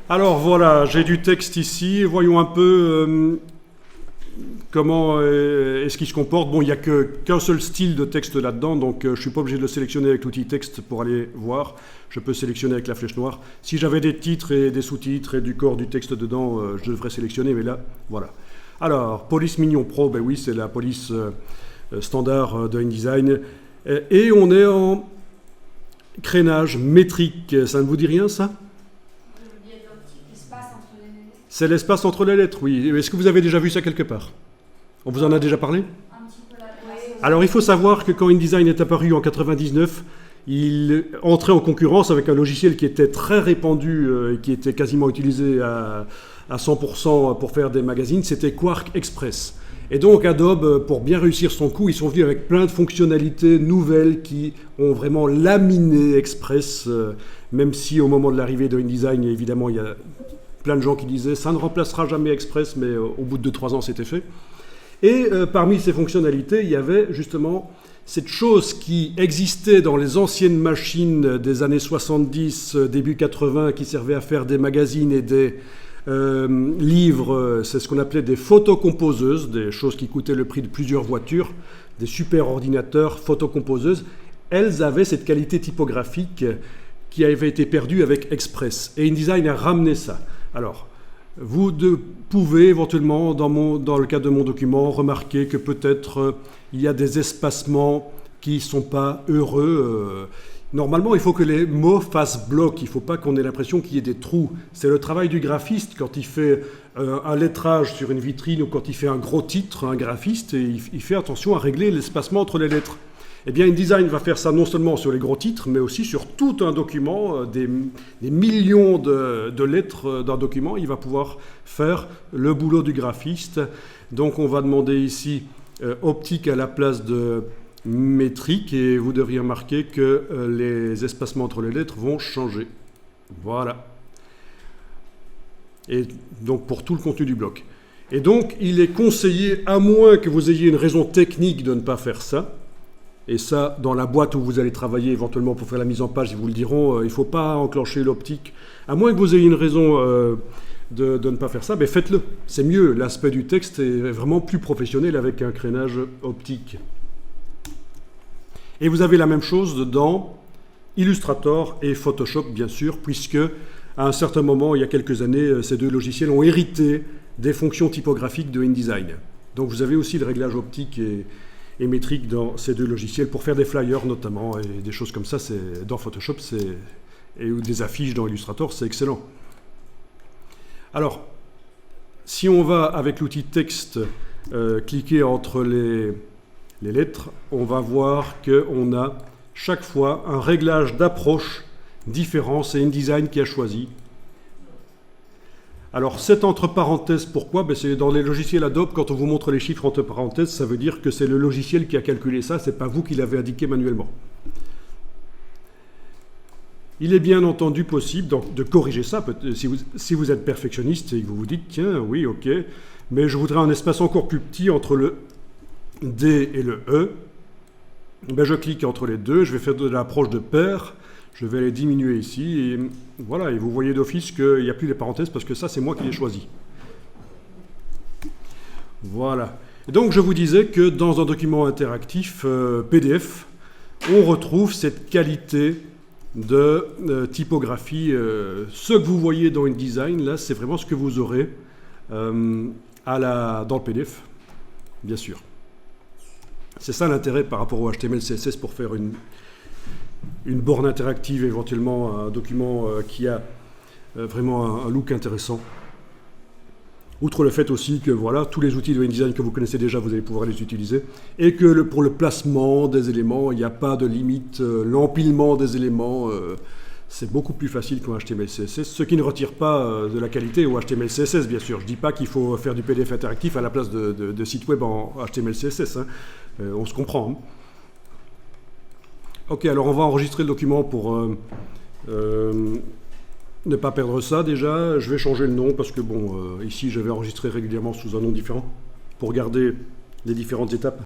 Alors voilà, j'ai du texte ici. Voyons un peu comment est-ce qu'il se comporte. Bon, il n'y a qu'un seul style de texte là-dedans, donc je ne suis pas obligé de le sélectionner avec l'outil texte pour aller voir. Je peux sélectionner avec la flèche noire. Si j'avais des titres et des sous-titres et du corps du texte dedans, je devrais sélectionner, mais là, voilà. Alors, police Mignon Pro, ben oui, c'est la police standard de InDesign. Et on est en crénage métrique. Ça ne vous dit rien, ça ? C'est l'espace entre les lettres, oui. Est-ce que vous avez déjà vu ça quelque part? On vous en a déjà parlé? Alors il faut savoir que quand InDesign est apparu en 99, il entrait en concurrence avec un logiciel qui était très répandu et qui était quasiment utilisé à 100% pour faire des magazines, c'était Quark Express. Et donc Adobe, pour bien réussir son coup, ils sont venus avec plein de fonctionnalités nouvelles qui ont vraiment laminé Express, même si au moment de l'arrivée de InDesign, évidemment, il y a plein de gens qui disaient ça ne remplacera jamais Express, mais au bout de 2-3 ans, c'était fait. Et parmi ces fonctionnalités, il y avait justement cette chose qui existait dans les anciennes machines des années 70, début 80, qui servait à faire des magazines et des livres. C'est ce qu'on appelait des photocomposeuses, des choses qui coûtaient le prix de plusieurs voitures, des super ordinateurs photocomposeuses. Elles avaient cette qualité typographique qui avait été perdue avec Express. Et InDesign a ramené ça. Alors, vous pouvez éventuellement, dans le cadre de mon document, remarquer que peut-être il y a des espacements qui ne sont pas heureux. Normalement, il faut que les mots fassent bloc. Il ne faut pas qu'on ait l'impression qu'il y ait des trous. C'est le travail du graphiste quand il fait un lettrage sur une vitrine ou quand il fait un gros titre, un graphiste, et il fait attention à régler l'espacement entre les lettres. Eh bien, InDesign va faire ça non seulement sur les gros titres, mais aussi sur tout un document, des millions de lettres d'un document. Il va pouvoir faire le boulot du graphiste. Donc, on va demander ici optique à la place de métrique, et vous devriez remarquer que les espacements entre les lettres vont changer. Voilà. Et donc, pour tout le contenu du bloc. Et donc, il est conseillé, à moins que vous ayez une raison technique de ne pas faire ça, et ça, dans la boîte où vous allez travailler éventuellement pour faire la mise en page, ils vous le diront, il ne faut pas enclencher l'optique. À moins que vous ayez une raison de ne pas faire ça, mais faites-le. C'est mieux, l'aspect du texte est vraiment plus professionnel avec un crénage optique. Et vous avez la même chose dans Illustrator et Photoshop, bien sûr, puisque à un certain moment, il y a quelques années, ces deux logiciels ont hérité des fonctions typographiques de InDesign. Donc vous avez aussi le réglage optique et métrique dans ces deux logiciels pour faire des flyers notamment et des choses comme ça. Dans Photoshop et des affiches dans Illustrator, c'est excellent. Alors, si on va avec l'outil texte cliquer entre les lettres, on va voir qu'on a chaque fois un réglage d'approche différent. C'est InDesign qui a choisi. Alors, c'est entre parenthèses, pourquoi? C'est dans les logiciels Adobe, quand on vous montre les chiffres entre parenthèses, ça veut dire que c'est le logiciel qui a calculé ça, c'est pas vous qui l'avez indiqué manuellement. Il est bien entendu possible donc, de corriger ça, si vous êtes perfectionniste et que vous vous dites, tiens, oui, ok, mais je voudrais un espace encore plus petit entre le D et le E. Je clique entre les deux, je vais faire de l'approche de pair. Je vais les diminuer ici, et voilà, et vous voyez d'office qu'il n'y a plus les parenthèses, parce que ça, c'est moi qui les choisis. Voilà. Et donc, je vous disais que dans un document interactif PDF, on retrouve cette qualité de typographie. Ce que vous voyez dans InDesign, là, c'est vraiment ce que vous aurez dans le PDF, bien sûr. C'est ça l'intérêt par rapport au HTML, CSS pour faire une borne interactive, éventuellement un document qui a vraiment un look intéressant. Outre le fait aussi que voilà, tous les outils de InDesign que vous connaissez déjà, vous allez pouvoir les utiliser. Et que pour le placement des éléments, il n'y a pas de limite. L'empilement des éléments, c'est beaucoup plus facile qu'en HTML, CSS. Ce qui ne retire pas de la qualité au HTML, CSS, bien sûr. Je ne dis pas qu'il faut faire du PDF interactif à la place de sites web en HTML, CSS. Hein. On se comprend. Hein. Ok, alors on va enregistrer le document pour ne pas perdre ça déjà. Je vais changer le nom parce que bon, ici je vais enregistrer régulièrement sous un nom différent pour garder les différentes étapes.